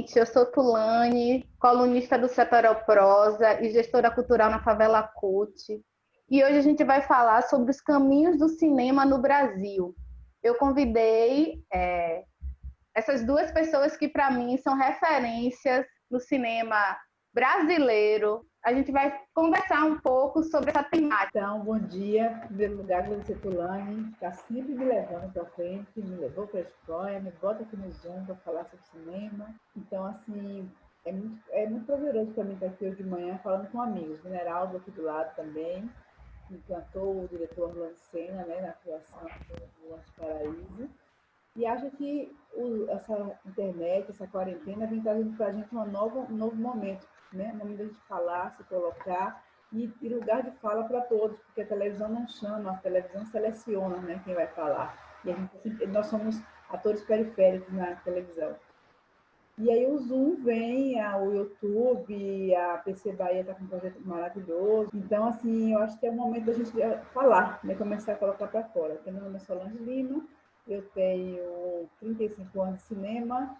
gente, eu sou Tulane, colunista do Setorial Prosa e gestora cultural na Favela CUT. E hoje a gente vai falar sobre os caminhos do cinema no Brasil. Eu convidei essas duas pessoas que, para mim, são referências no cinema brasileiro. A gente vai conversar um pouco sobre essa temática. Então, bom dia. Em primeiro lugar, agradecer a Tulane, está sempre me levando para frente, me levou para a escola, me bota aqui no Zoom para falar sobre cinema. Então, assim, é muito prazeroso para mim estar aqui hoje de manhã falando com amigos. O Mineraldo aqui do lado também, que cantou o diretor Orlando Senna, né, na criação do Antes Paraíso. E acho que essa internet, essa quarentena, vem trazendo para a gente um novo momento, né? Um momento de a gente falar, se colocar e lugar de fala para todos, porque a televisão não chama, a televisão seleciona, né, quem vai falar. E nós somos atores periféricos na televisão. E aí o Zoom vem, o YouTube, a PC Bahia está com um projeto maravilhoso. Então, assim, eu acho que é o momento da gente falar, né? Começar a colocar para fora. Meu nome é Solange Lima, eu tenho 35 anos de cinema,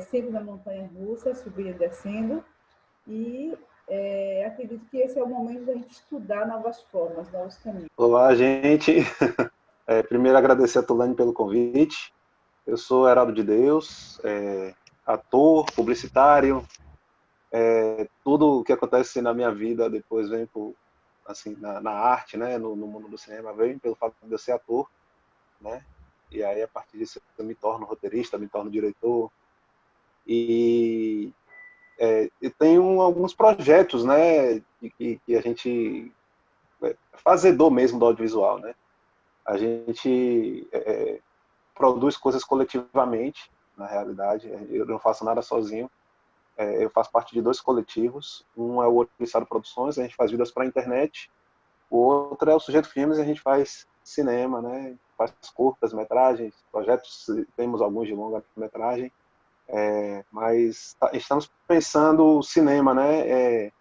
sempre na montanha-russa, subindo e descendo. E acredito que esse é o momento da gente estudar novas formas, novos caminhos. Olá, gente. Primeiro, agradecer a Tulane pelo convite. Eu sou Heraldo de Deus, ator, publicitário. Tudo o que acontece na minha vida depois vem assim, na arte, né, no mundo do cinema, vem pelo fato de eu ser ator, né? E aí, a partir disso, eu me torno roteirista, me torno diretor. E eu tenho alguns projetos, né, que a gente fazedor mesmo do audiovisual, né? A gente produz coisas coletivamente, na realidade. Eu não faço nada sozinho. Eu faço parte de dois coletivos. Um é o Ouriçado Produções, a gente faz vídeos para a internet. O outro é o Sujeito Filmes, a gente faz cinema, né? Faz curtas, metragens, projetos, temos alguns de longa-metragem. Mas estamos pensando cinema, né?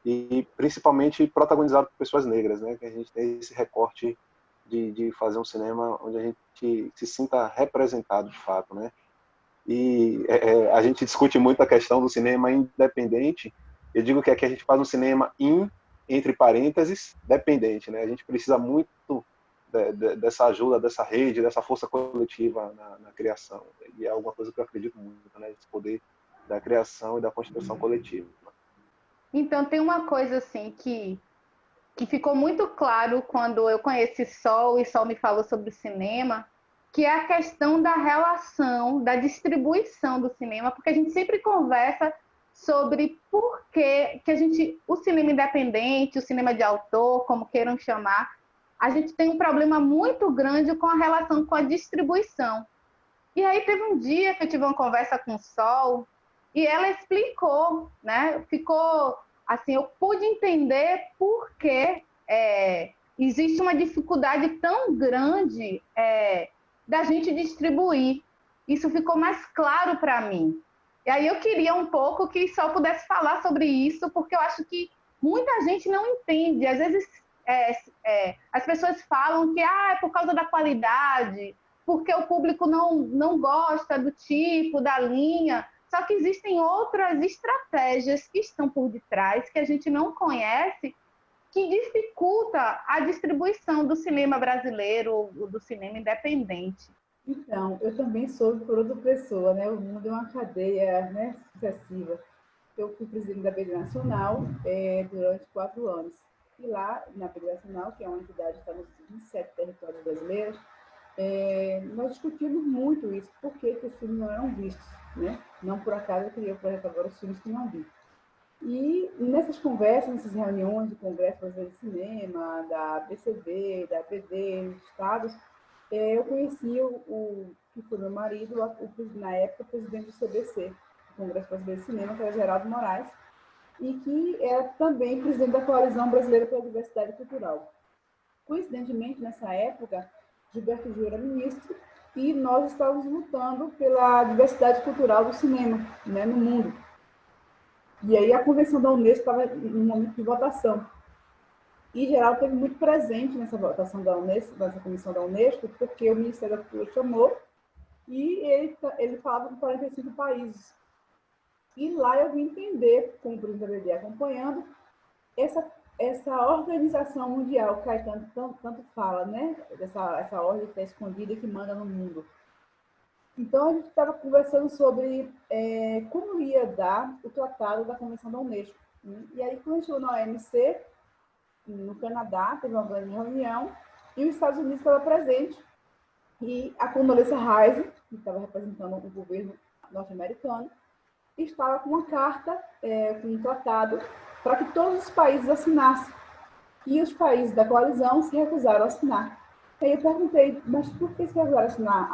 E principalmente protagonizado por pessoas negras, né? Que a gente tem esse recorte de fazer um cinema onde a gente se sinta representado de fato, né? E a gente discute muito a questão do cinema independente. Eu digo que aqui a gente faz um cinema entre parênteses, dependente, né? A gente precisa muito dessa ajuda, dessa rede, dessa força coletiva na criação. E é alguma coisa que eu acredito muito, né? Esse poder da criação e da construção coletiva. Então, tem uma coisa assim que ficou muito claro quando eu conheci Sol e Sol me falou sobre o cinema, que é a questão da relação, da distribuição do cinema, porque a gente sempre conversa sobre por que o cinema independente, o cinema de autor, como queiram chamar, a gente tem um problema muito grande com a relação com a distribuição. E aí teve um dia que eu tive uma conversa com o Sol e ela explicou, né? Ficou assim, eu pude entender por que existe uma dificuldade tão grande da gente distribuir. Isso ficou mais claro para mim. E aí eu queria um pouco que só pudesse falar sobre isso, porque eu acho que muita gente não entende. Às vezes as pessoas falam que é por causa da qualidade, porque o público não gosta do tipo, da linha. Só que existem outras estratégias que estão por detrás, que a gente não conhece, que dificulta a distribuição do cinema brasileiro, do cinema independente. Então, eu também soube por outra pessoa, né? O mundo é uma cadeia, né, sucessiva. Eu fui presidente da BD Nacional durante 4 anos. E lá, na BD Nacional, que é uma entidade que está nos 27 territórios brasileiros, nós discutimos muito isso, por que os filmes não eram vistos, né? Não por acaso eu criei o projeto agora, os filmes que não vi. E nessas conversas, nessas reuniões do Congresso Brasileiro de Cinema, da BCB, da APD, dos estados, eu conheci o que foi meu marido, na época, o presidente do CBC, do Congresso Brasileiro de Cinema, que era Geraldo Moraes, e que é também presidente da Coalizão Brasileira pela Diversidade Cultural. Coincidentemente, nessa época, Gilberto Gil era ministro e nós estávamos lutando pela diversidade cultural do cinema, né, no mundo. E aí a convenção da Unesco estava no momento de votação. E Geraldo esteve muito presente nessa votação da Unesco, nessa comissão da Unesco, porque o Ministério da Cultura chamou e ele falava com 45 países E lá eu vim entender, como o presidente da BD acompanhando, essa organização mundial que Caetano tanto fala, né? Essa ordem que está escondida e que manda no mundo. Então, a gente estava conversando sobre como ia dar o tratado da Convenção da Unesco. Né? E aí, quando a gente chegou na OMC, no Canadá, teve uma grande reunião, e os Estados Unidos estavam presentes, e a Condoleezza Rice, que estava representando o governo norte-americano, estava com uma carta, com um tratado, para que todos os países assinassem. E os países da coalizão se recusaram a assinar. Aí eu perguntei, mas por que se recusaram a assinar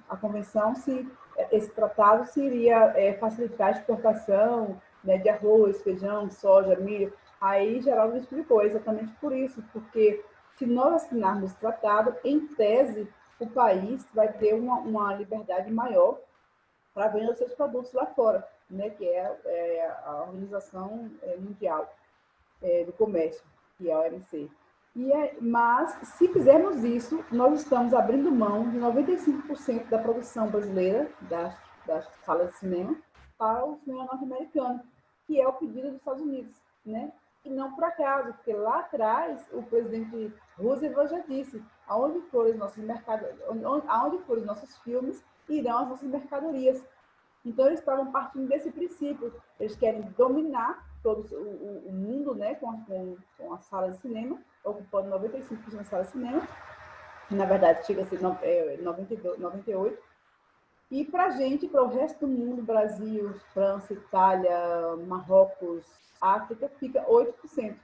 a convenção se esse tratado se iria facilitar a exportação, né, de arroz, feijão, soja, milho? Aí Geraldo me explicou exatamente por isso, porque se nós assinarmos o tratado, em tese, o país vai ter uma liberdade maior para vender seus produtos lá fora, né, que é a Organização Mundial do Comércio, que é a OMC. Mas, se fizermos isso, nós estamos abrindo mão de 95% da produção brasileira, das salas de cinema, para o cinema norte-americano, que é o pedido dos Estados Unidos, né? E não por acaso, porque lá atrás o presidente Roosevelt já disse: aonde forem os nossos mercados, aonde forem os nossos filmes, irão as nossas mercadorias. Então, eles estavam partindo desse princípio. Eles querem dominar todo o mundo, né, com a sala de cinema, ocupando 95% da sala de cinema. Na verdade, chega a ser 92, 98%. E para a gente, para o resto do mundo, Brasil, França, Itália, Marrocos, África, fica 8%.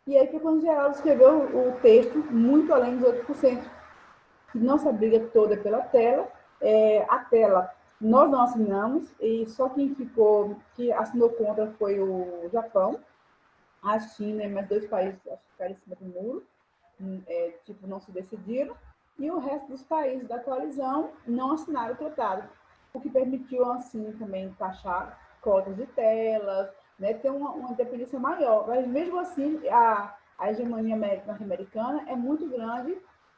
E aí foi quando o Geraldo escreveu o texto, muito além dos 8%. Nossa briga toda é pela tela. A tela nós não assinamos, e só que assinou contra foi o Japão, a China e mais 2 países acho que ficaram em cima do muro, não se decidiram, e o resto dos países da coalizão não assinaram o tratado, o que permitiu, assim, também taxar cotas de telas, né, ter uma independência maior. Mas, mesmo assim, a hegemonia norte-americana é muito grande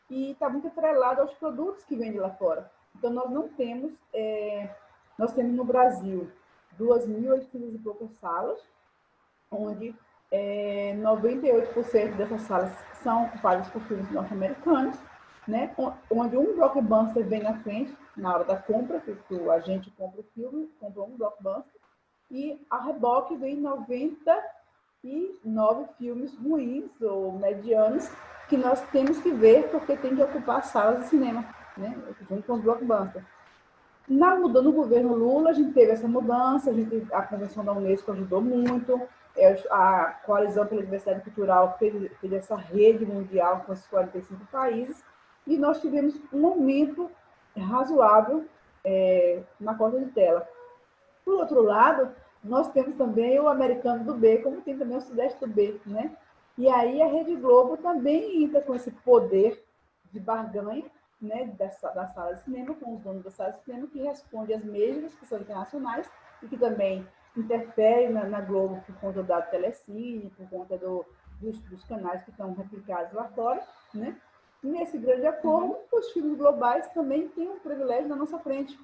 e está muito atrelada aos produtos que vêm de lá fora. Então, nós não temos... nós temos no Brasil 2.800 e poucas salas, onde 98% dessas salas são ocupadas por filmes norte-americanos, né? Onde um blockbuster vem na frente, na hora da compra, que a gente compra o filme, compra um blockbuster, e a reboque vem 99 filmes ruins ou medianos que nós temos que ver porque tem que ocupar salas de cinema, né? Junto com os blockbusters. No governo Lula, a gente teve essa mudança, a Convenção da Unesco ajudou muito, a Coalizão pela Diversidade Cultural fez essa rede mundial com esses 45 países, e nós tivemos um aumento razoável na cota de tela. Por outro lado, nós temos também o Americano do B, como tem também o Sudeste do B, né? E aí a Rede Globo também entra com esse poder de barganha, né, da sala de cinema, com os donos da sala de cinema, que responde às mesmas, que são internacionais, e que também interfere na Globo por conta da Telecine, por conta dos canais que estão replicados lá fora, né? E nesse grande acordo, os filmes globais também têm um privilégio na nossa frente.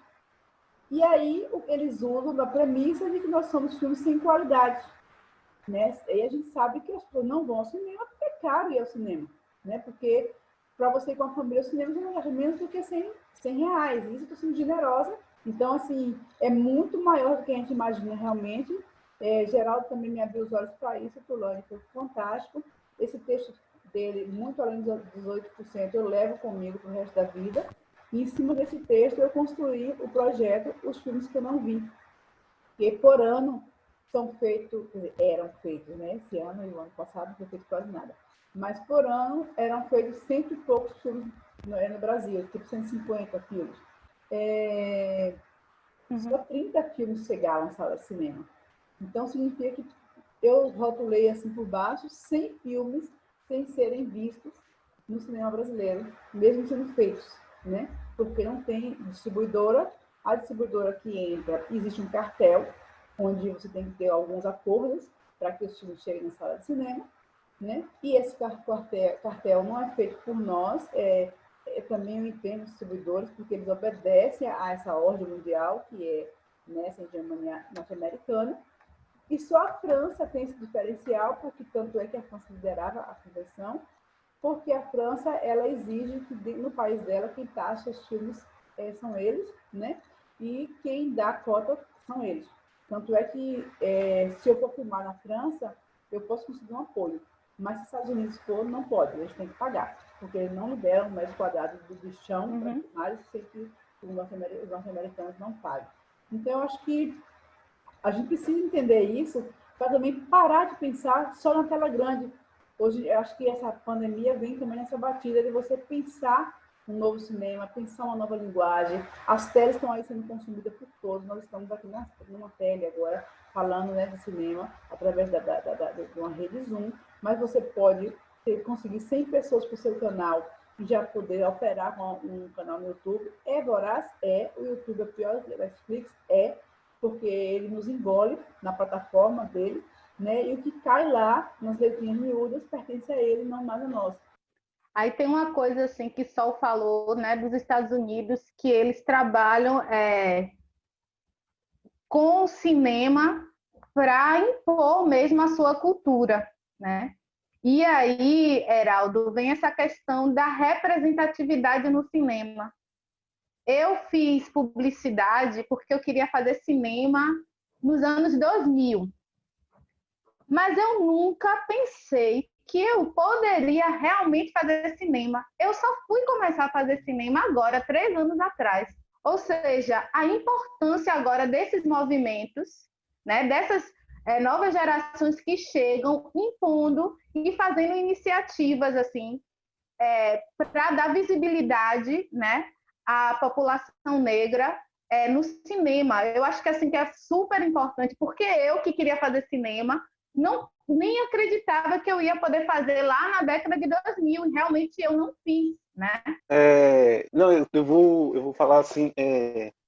E aí eles usam da premissa de que nós somos filmes sem qualidade, né? E a gente sabe que as pessoas não vão ao cinema porque é caro ir ao cinema, né? Porque para você ir com a família ao cinema, você não gasta menos do que 100 reais. Isso eu estou sendo generosa. Então, assim, é muito maior do que a gente imagina realmente. Geraldo também me abriu os olhos para isso, Tulane, foi fantástico. Esse texto dele, muito além dos 18%, eu levo comigo para o resto da vida. E em cima desse texto, eu construí o projeto Os Filmes que Eu Não Vi, que por ano eram feitos, né? Esse ano e o ano passado não foi feito quase nada. Mas por ano eram feitos 100 e poucos filmes no Brasil, tipo 150 filmes. Só 30 filmes chegaram à sala de cinema. Então, significa que eu rotulei assim por baixo 100 filmes sem serem vistos no cinema brasileiro, mesmo sendo feitos, né? Porque não tem distribuidora. A distribuidora que entra, existe um cartel, onde você tem que ter alguns acordos para que os filmes cheguem na sala de cinema, né? E esse cartel não é feito por nós, também eu entendo os distribuidores, porque eles obedecem a essa ordem mundial, que é né, essa hegemonia norte-americana, e só a França tem esse diferencial, porque tanto é que a França liderava a convenção, porque a França ela exige que no país dela quem taxa os filmes são eles, né? E quem dá cota são eles. Tanto é que se eu for filmar na França, eu posso conseguir um apoio. Mas se os Estados Unidos for, não pode, eles têm que pagar, porque eles não liberam um metro quadrado do chão para filmar, sem que os norte-americanos não paguem. Então, eu acho que a gente precisa entender isso para também parar de pensar só na tela grande. Hoje, eu acho que essa pandemia vem também nessa batida de você pensar um novo cinema, pensar uma nova linguagem. As telas estão aí sendo consumidas por todos. Nós estamos aqui numa tele agora, falando, né, de cinema, através de uma rede Zoom, mas você pode conseguir 100 pessoas para o seu canal e já poder operar com um canal no YouTube. É voraz? É. O YouTube é pior que a Netflix? É, porque ele nos engole na plataforma dele, né? E o que cai lá nas letrinhas miúdas pertence a ele, não mais a nós. Aí tem uma coisa assim que Sol falou, né, dos Estados Unidos, que eles trabalham com o cinema para impor mesmo a sua cultura, né? E aí, Heraldo, vem essa questão da representatividade no cinema. Eu fiz publicidade porque eu queria fazer cinema nos anos 2000. Mas eu nunca pensei que eu poderia realmente fazer cinema. Eu só fui começar a fazer cinema agora, 3 anos atrás. Ou seja, a importância agora desses movimentos, né, dessas novas gerações que chegam impondo e fazendo iniciativas assim, para dar visibilidade, né, à população negra no cinema. Eu acho que assim que é super importante, porque eu que queria fazer cinema, não nem acreditava que eu ia poder fazer lá na década de 2000, e realmente eu não fiz, né? Não, eu vou falar assim,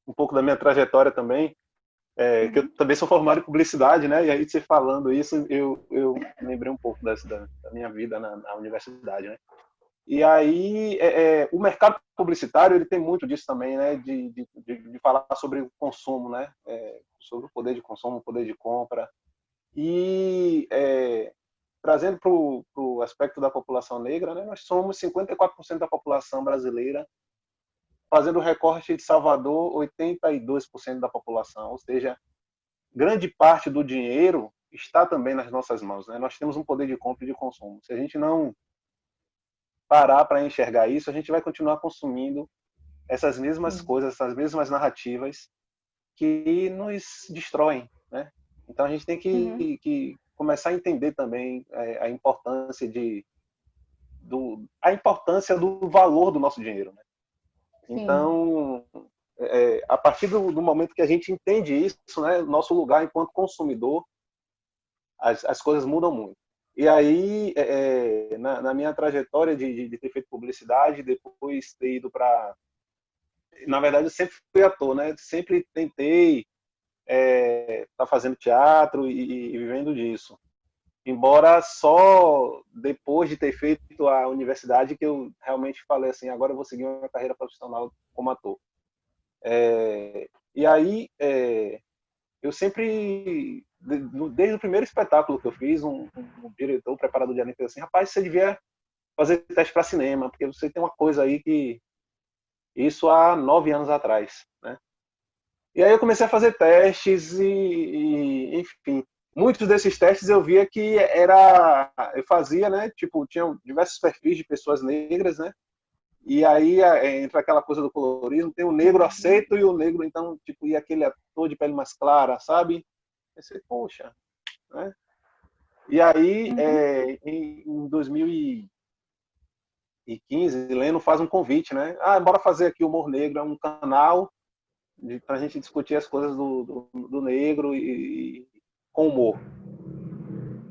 um pouco da minha trajetória também, que eu também sou formado em publicidade, né? E aí você falando isso, eu lembrei um pouco da minha vida na universidade, né? E aí o mercado publicitário ele tem muito disso também, né? De falar sobre o consumo, né? Sobre o poder de consumo, o poder de compra. E trazendo para o aspecto da população negra, né, nós somos 54% da população brasileira, fazendo o recorte de Salvador, 82% da população, ou seja, grande parte do dinheiro está também nas nossas mãos. Né? Nós temos um poder de compra e de consumo. Se a gente não parar para enxergar isso, a gente vai continuar consumindo essas mesmas coisas, essas mesmas narrativas que nos destroem. Né? Então a gente tem que começar a entender também a importância do valor do nosso dinheiro. Né? Então, a partir do momento que a gente entende isso, né, nosso lugar enquanto consumidor, as coisas mudam muito. E aí, na minha trajetória de ter feito publicidade, depois ter ido para... Na verdade, eu sempre fui ator, né? Sempre tentei estar fazendo teatro e vivendo disso. Embora só depois de ter feito a universidade que eu realmente falei assim, agora eu vou seguir uma carreira profissional como ator. E aí, eu sempre, desde o primeiro espetáculo que eu fiz, um diretor, um preparador de elenco, fez assim, rapaz, você devia fazer teste para cinema, porque você tem uma coisa aí que... Isso há 9 anos atrás, né? E aí eu comecei a fazer testes enfim, muitos desses testes eu via que eu fazia, né? Tipo, tinham diversos perfis de pessoas negras, né? E aí entra aquela coisa do colorismo, tem o negro aceito e o negro, então, tipo, e aquele ator de pele mais clara, sabe? Eu pensei, poxa, né? E aí, em 2015, Leno faz um convite, né? Bora fazer aqui o Humor Negro, é um canal para a gente discutir as coisas do negro e com humor.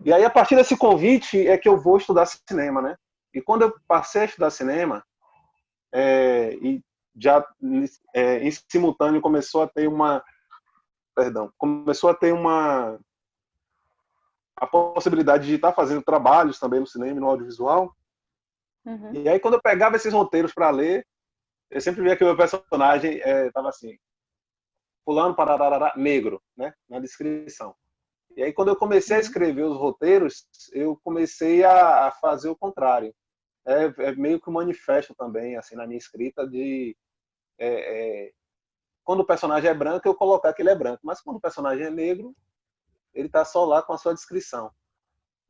E aí, a partir desse convite, é que eu vou estudar cinema, né? E quando eu passei a estudar cinema, e já em simultâneo começou a ter a possibilidade de estar fazendo trabalhos também no cinema e no audiovisual. E aí, quando eu pegava esses roteiros para ler, eu sempre via que o meu personagem estava assim, fulano, pararará, negro, né, na descrição. E aí, quando eu comecei a escrever os roteiros, eu comecei a fazer o contrário. É meio que um manifesto também, assim, na minha escrita, de quando o personagem é branco, eu colocar que ele é branco. Mas quando o personagem é negro, ele está só lá com a sua descrição.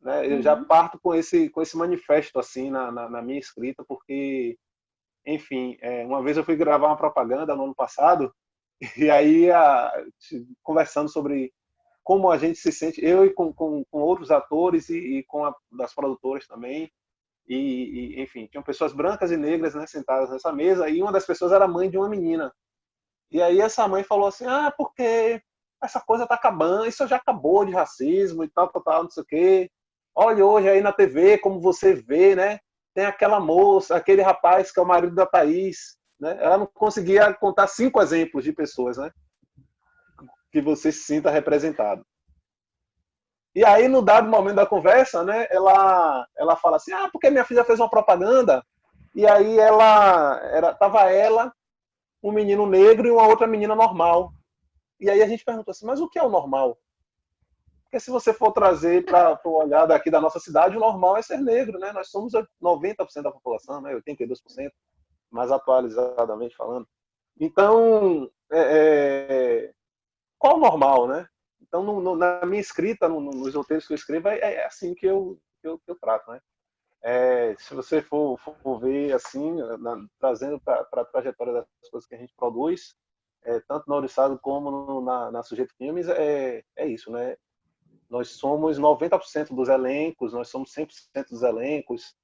Né? Eu já parto com esse manifesto, assim, na minha escrita, porque, enfim, uma vez eu fui gravar uma propaganda no ano passado, e aí, conversando sobre como a gente se sente, eu e com outros atores e com das produtoras também, enfim, tinham pessoas brancas e negras, né, sentadas nessa mesa, e uma das pessoas era mãe de uma menina. E aí essa mãe falou assim, porque essa coisa tá acabando, isso já acabou de racismo e tal, não sei o quê. Olha hoje aí na TV, como você vê, né, tem aquela moça, aquele rapaz que é o marido da Thaís, né, ela não conseguia contar 5 exemplos de pessoas, né, que você se sinta representado. E aí, no dado momento da conversa, né, ela fala assim, porque minha filha fez uma propaganda, e aí tava ela, um menino negro e uma outra menina normal. E aí a gente perguntou assim, mas o que é o normal? Porque se você for trazer para o olhar daqui da nossa cidade, o normal é ser negro, né? Nós somos 90% da população, né? 82%, mais atualizadamente falando. Então, qual o normal, né? Então, na minha escrita, nos roteiros que eu escrevo, é assim que eu trato, né? Se você for ver assim, trazendo para a trajetória das coisas que a gente produz, tanto no Oriçado como na Sujeito Filmes, é isso, né? Nós somos 90% dos elencos, nós somos 100% dos elencos.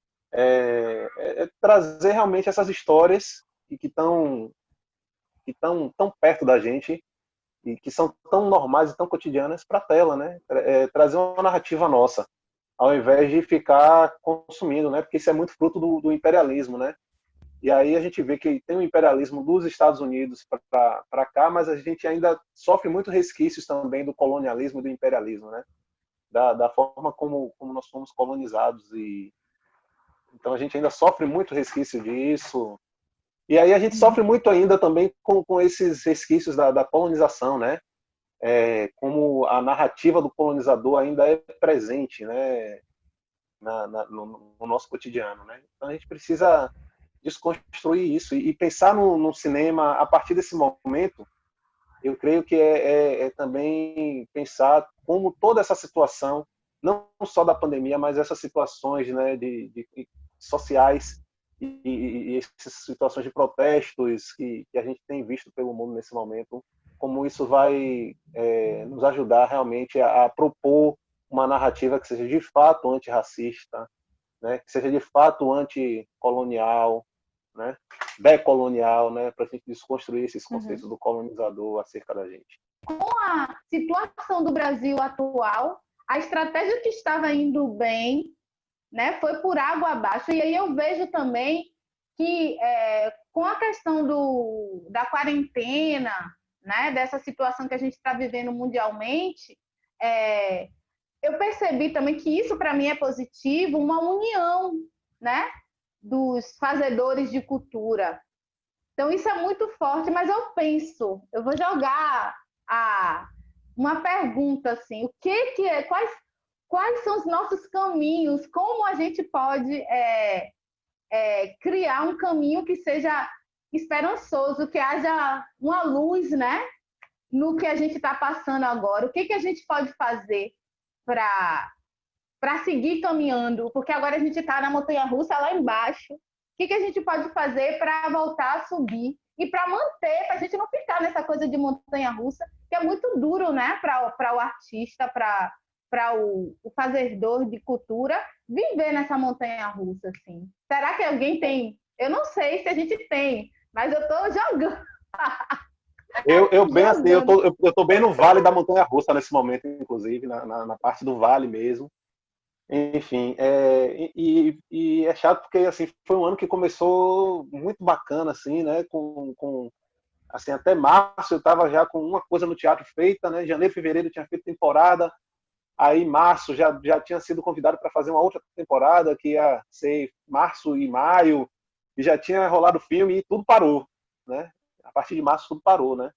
Trazer realmente essas histórias que estão tão perto da gente e que são tão normais e tão cotidianas para a tela, né? Trazer uma narrativa nossa, ao invés de ficar consumindo, né? Porque isso é muito fruto do imperialismo, né? E aí a gente vê que tem o imperialismo dos Estados Unidos para cá, mas a gente ainda sofre muito resquícios também do colonialismo e do imperialismo, né? Da forma como nós fomos colonizados. Então a gente ainda sofre muito resquício disso. E aí a gente sofre muito ainda também com esses resquícios da colonização, né? Como a narrativa do colonizador ainda é presente, né? No nosso cotidiano, né? Então a gente precisa desconstruir isso e pensar no cinema a partir desse momento. Eu creio que é também pensar como toda essa situação, não só da pandemia, mas essas situações, né, de sociais e essas situações de protestos que a gente tem visto pelo mundo nesse momento, como isso vai nos ajudar realmente a propor uma narrativa que seja de fato antirracista, né, que seja de fato anticolonial, né, decolonial, né, para a gente desconstruir esses conceitos do colonizador acerca da gente. Com a situação do Brasil atual, a estratégia que estava indo bem, né, foi por água abaixo. E aí eu vejo também que com a questão da quarentena, né, dessa situação que a gente está vivendo mundialmente, eu percebi também que isso para mim é positivo, uma união, né, dos fazedores de cultura. Então isso é muito forte, mas eu vou jogar uma pergunta assim, quais são os nossos caminhos, como a gente pode criar um caminho que seja esperançoso, que haja uma luz, né, no que a gente está passando agora. O que a gente pode fazer para seguir caminhando? Porque agora a gente está na montanha-russa lá embaixo. O que a gente pode fazer para voltar a subir e para manter, para a gente não ficar nessa coisa de montanha-russa, que é muito duro, né, para o artista, para o fazedor de cultura viver nessa montanha-russa, assim. Será que alguém tem? Eu não sei se a gente tem, mas eu estou jogando. Eu tô bem no vale da montanha-russa nesse momento, inclusive, na parte do vale mesmo. Enfim, e é chato porque assim foi um ano que começou muito bacana, assim, né? Assim, até março eu estava já com uma coisa no teatro feita, né? Janeiro, fevereiro eu tinha feito temporada. Aí março já tinha sido convidado para fazer uma outra temporada que ia ser março e maio, e já tinha rolado o filme e tudo parou, né? A partir de março tudo parou, né?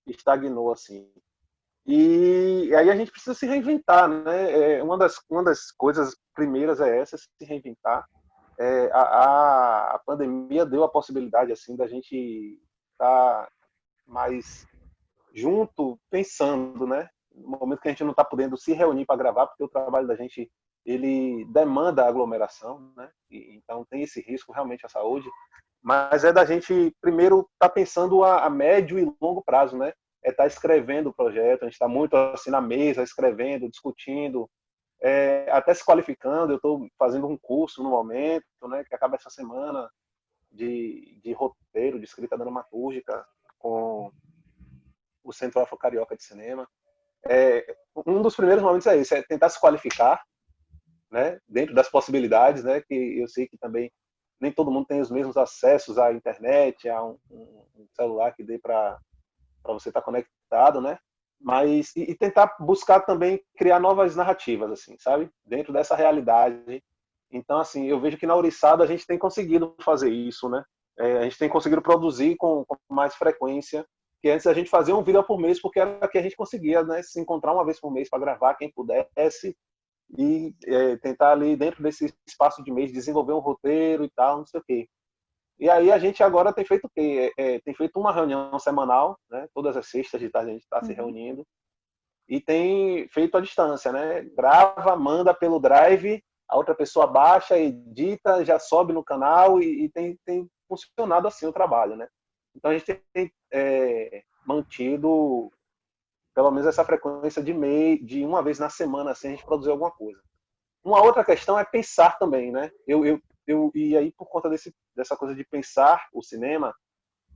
estagnou assim. E aí a gente precisa se reinventar, né? Uma das coisas primeiras é essa, se reinventar. A pandemia deu a possibilidade assim da gente estar mais junto, pensando, né? No momento que a gente não está podendo se reunir para gravar, porque o trabalho da gente ele demanda aglomeração, né? Então tem esse risco realmente à saúde, mas é da gente primeiro estar pensando a médio e longo prazo, né? Estar escrevendo o projeto, a gente está muito assim na mesa, escrevendo, discutindo, até se qualificando. Eu estou fazendo um curso no momento, né? Que acaba essa semana de roteiro, de escrita dramatúrgica com o Centro Afro-Carioca de Cinema. Um dos primeiros momentos é esse, é tentar se qualificar, né, dentro das possibilidades, né, que eu sei que também nem todo mundo tem os mesmos acessos à internet, a um celular que dê para você estar conectado, né, mas e tentar buscar também criar novas narrativas, assim, sabe, dentro dessa realidade. Então, assim, eu vejo que na Ouriçada a gente tem conseguido fazer isso, né, a gente tem conseguido produzir com mais frequência, que antes a gente fazia um vídeo por mês, porque era que a gente conseguia, né, se encontrar uma vez por mês para gravar, quem pudesse, e tentar ali dentro desse espaço de mês desenvolver um roteiro e tal, não sei o quê. E aí a gente agora tem feito o quê? Tem feito uma reunião semanal, né? Todas as sextas de tarde a gente está se reunindo e tem feito à distância, né? Grava, manda pelo Drive, a outra pessoa baixa, edita, já sobe no canal e tem funcionado assim o trabalho, né? Então a gente tem mantido pelo menos essa frequência de uma vez na semana, assim, a gente produzir alguma coisa. Uma outra questão é pensar também, né? E aí, por conta dessa coisa de pensar o cinema,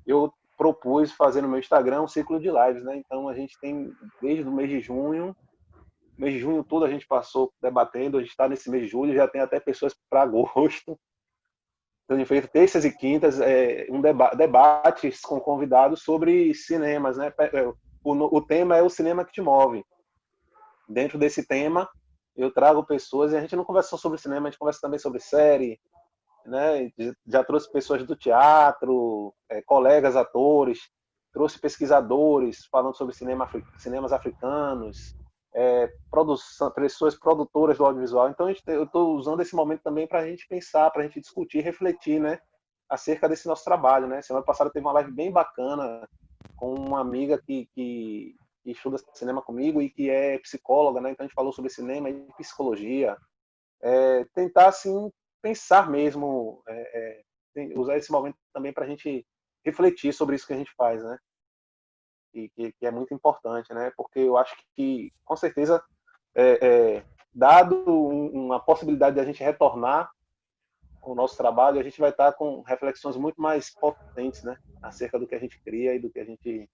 eu propus fazer no meu Instagram um ciclo de lives, né? Então, a gente tem, desde o mês de junho todo a gente passou debatendo, a gente está nesse mês de julho, já tem até pessoas para agosto. Então, a gente fez terças e quintas debates com convidados sobre cinemas, né? O tema é o cinema que te move. Dentro desse tema, eu trago pessoas, e a gente não conversa só sobre cinema, a gente conversa também sobre série, né? Já trouxe pessoas do teatro, colegas atores, trouxe pesquisadores falando sobre cinemas africanos, pessoas produtoras do audiovisual. Então eu estou usando esse momento também para a gente pensar, para a gente discutir, refletir, né, acerca desse nosso trabalho, né? Semana passada teve uma live bem bacana com uma amiga que estuda cinema comigo e que é psicóloga, né? Então a gente falou sobre cinema e psicologia, tentar assim pensar mesmo, usar esse momento também para a gente refletir sobre isso que a gente faz, né? Que é muito importante, né? Porque eu acho que com certeza, dado uma possibilidade de a gente retornar o nosso trabalho, a gente vai estar com reflexões muito mais potentes, né? Acerca do que a gente cria e do que a gente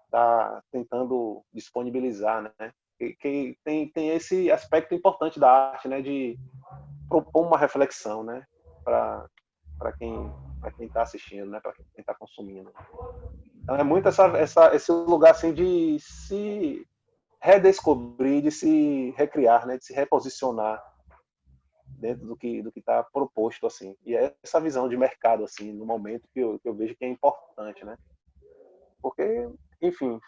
está tentando disponibilizar, né? Que tem esse aspecto importante da arte, né? De propor uma reflexão, né? Para quem está assistindo, né? Para quem está consumindo. Então é muito esse lugar assim de se redescobrir, de se recriar, né? De se reposicionar dentro do que está proposto, assim. E é essa visão de mercado, assim, no momento que eu vejo que é importante, né? Porque, enfim,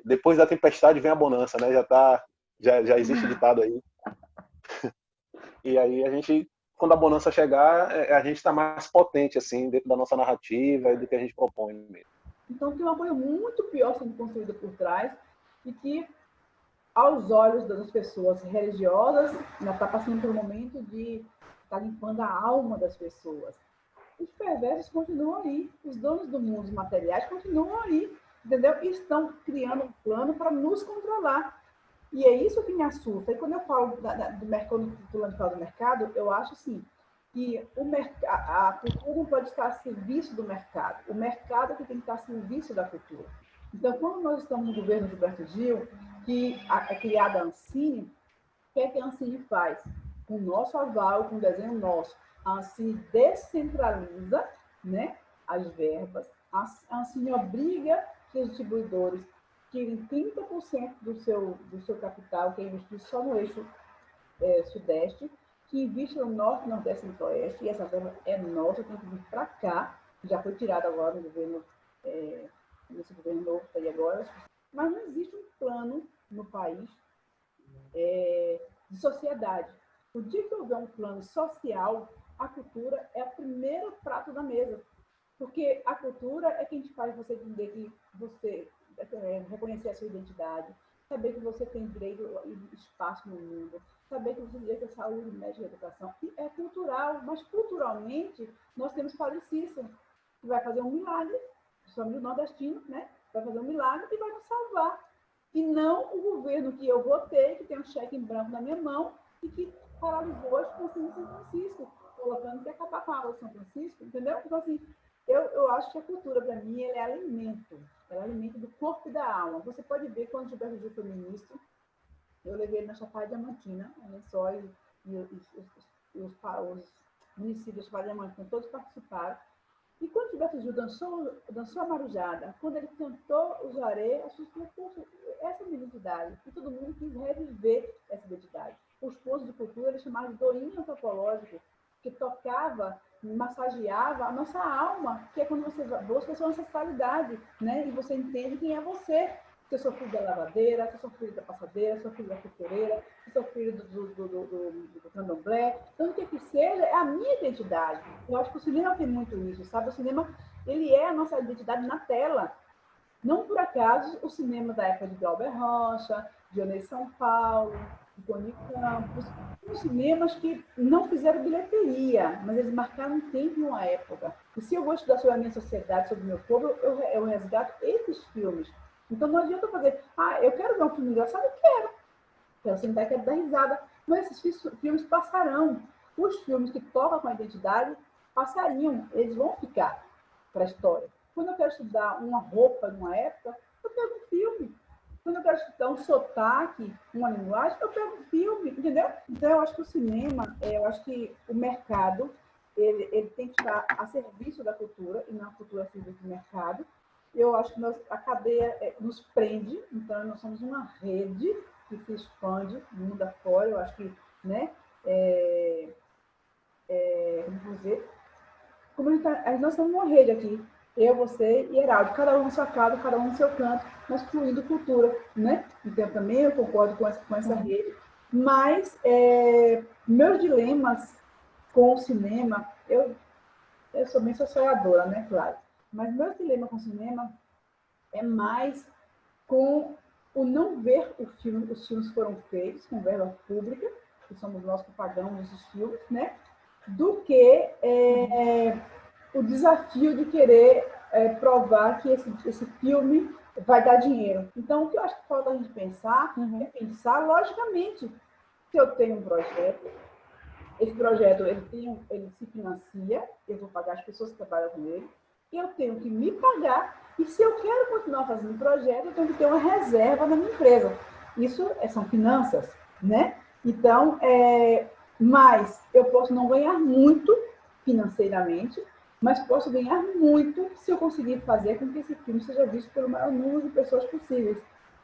depois da tempestade vem a bonança, né? Já existe ditado aí. E aí a gente, quando a bonança chegar, a gente está mais potente, assim, dentro da nossa narrativa e do que a gente propõe mesmo. Então tem uma coisa muito pior sendo construída por trás e que, aos olhos das pessoas religiosas, ainda está passando por um momento de estar limpando a alma das pessoas. Os perversos continuam aí, os donos do mundo, os materiais, continuam aí, entendeu? E estão criando um plano para nos controlar. E é isso que me assusta. E quando eu falo do mercado, do mercado, eu acho assim, que a cultura não pode estar a serviço do mercado. O mercado é que tem que estar a serviço da cultura. Então, quando nós estamos no governo de Gilberto Gil, que é criada a Ancine, o que é que a Ancine faz? Com o nosso aval, com o desenho nosso, a Ancine descentraliza, né, as verbas, a Ancine obriga que os distribuidores tirem 30% do seu capital, que é investido só no eixo sudeste, que investe no norte, nordeste e centro-oeste, e essa verba é nossa, tem que vir para cá, já foi tirada agora no governo nesse governo novo que está aí agora, mas não existe um plano no país de sociedade. O dia que houver um plano social, a cultura é o primeiro prato da mesa. Porque a cultura é quem te faz você entender que você reconhecer a sua identidade, saber que você tem direito e espaço no mundo, saber que você tem direito à saúde, médica e educação. E é cultural, mas culturalmente nós temos Padre Cícero, que vai fazer um milagre, principalmente o nordestino, né? Vai fazer um milagre e vai nos salvar. E não o governo que eu votei, que tem um cheque em branco na minha mão e que paralisou as consciências de São Francisco, colocando que acabar com a água de São Francisco, entendeu? Então, assim, eu acho que a cultura, para mim, ela é alimento. Ela é alimento do corpo e da alma. Você pode ver, quando o Gilberto Gil foi ministro, eu levei ele na Chapada Diamantina, a Lençóis e os municípios da Chapada Diamantina, todos participaram. E quando o Gilberto Gil dançou a marujada, quando ele cantou o Jaré, as pessoas falaram, poxa, essa é a minha identidade. E todo mundo quis reviver essa identidade. Os pontos de cultura eles chamavam de doinho antropológico, que tocava, massageava a nossa alma, que é quando você busca a sua ancestralidade, né? E você entende quem é você. Se eu sou filho da lavadeira, se eu sou filho da passadeira, se eu sou filho da costureira, se eu sou filho do candomblé. Então, o que seja, é a minha identidade. Eu acho que o cinema tem muito isso, sabe? O cinema, ele é a nossa identidade na tela. Não por acaso, o cinema da época de Glauber Rocha, Dionê São Paulo, de Tony Campos, são cinemas que não fizeram bilheteria, mas eles marcaram um tempo e uma época. E se eu vou estudar sobre a minha sociedade, sobre o meu povo, eu resgato esses filmes. Então não adianta fazer, eu quero ver um filme engraçado, eu quero sentar e quero dar risada. Mas esses filmes passarão. Os filmes que tocam com a identidade passariam, eles vão ficar para a história. Quando eu quero estudar uma roupa de uma época, eu pego um filme. Quando eu quero estudar um sotaque, uma linguagem, eu pego um filme, entendeu? Então, eu acho que o cinema, eu acho que o mercado, ele tem que estar a serviço da cultura, e não a cultura a serviço do mercado. Eu acho que a cadeia nos prende, então nós somos uma rede que se expande mundo afora. Eu acho que, né, vamos dizer, como nós somos uma rede aqui, eu, você e Heraldo, cada um na sua casa, cada um no seu canto, mas fluindo cultura, né? Então também eu concordo com essa rede, mas meus dilemas com o cinema, eu sou bem socializadora, né, claro, mas meu dilema com o cinema é mais com o não ver o filme, os filmes foram feitos com verba pública, que somos nós que pagamos esses filmes, né? Do que o desafio de querer provar que esse filme vai dar dinheiro. Então, o que eu acho que falta a gente pensar é pensar logicamente. Se eu tenho um projeto, esse projeto ele se financia, eu vou pagar as pessoas que trabalham com ele, eu tenho que me pagar, e se eu quero continuar fazendo projeto, eu tenho que ter uma reserva na minha empresa. Isso são finanças, né? Então, mas eu posso não ganhar muito financeiramente, mas posso ganhar muito se eu conseguir fazer com que esse filme seja visto pelo maior número de pessoas possíveis.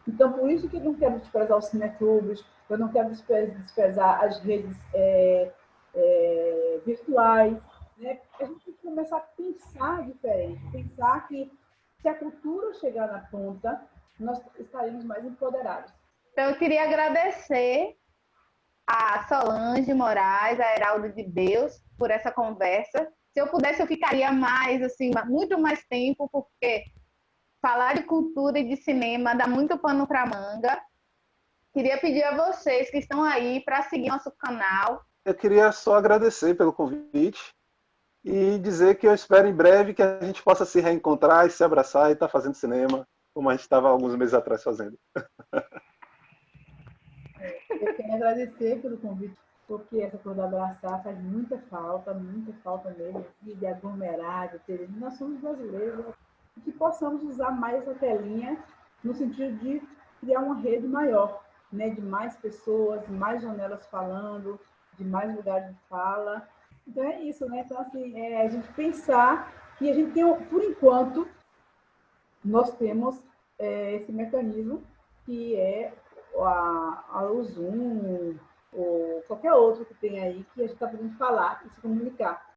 Então, por isso que eu não quero desprezar os cineclubes, eu não quero desprezar as redes virtuais, né? A gente tem que começar a pensar diferente, pensar que se a cultura chegar na ponta, nós estaremos mais empoderados. Então, eu queria agradecer a Solange Moraes, a Heraldo de Deus, por essa conversa. Se eu pudesse, eu ficaria mais, assim, muito mais tempo, porque falar de cultura e de cinema dá muito pano para manga. Queria pedir a vocês que estão aí para seguir nosso canal. Eu queria só agradecer pelo convite e dizer que eu espero em breve que a gente possa se reencontrar e se abraçar e estar fazendo cinema, como a gente estava alguns meses atrás fazendo. Eu quero agradecer pelo convite, porque essa coisa de abraçar faz muita falta mesmo, de aglomerar, de ter... Nós somos brasileiros, e que possamos usar mais essa telinha no sentido de criar uma rede maior, né? De mais pessoas, mais janelas falando, de mais lugares de fala. Então é isso, né? Então, assim, a gente pensar que a gente tem, por enquanto, nós temos esse mecanismo que é o Zoom ou qualquer outro que tem aí que a gente está podendo falar e se comunicar.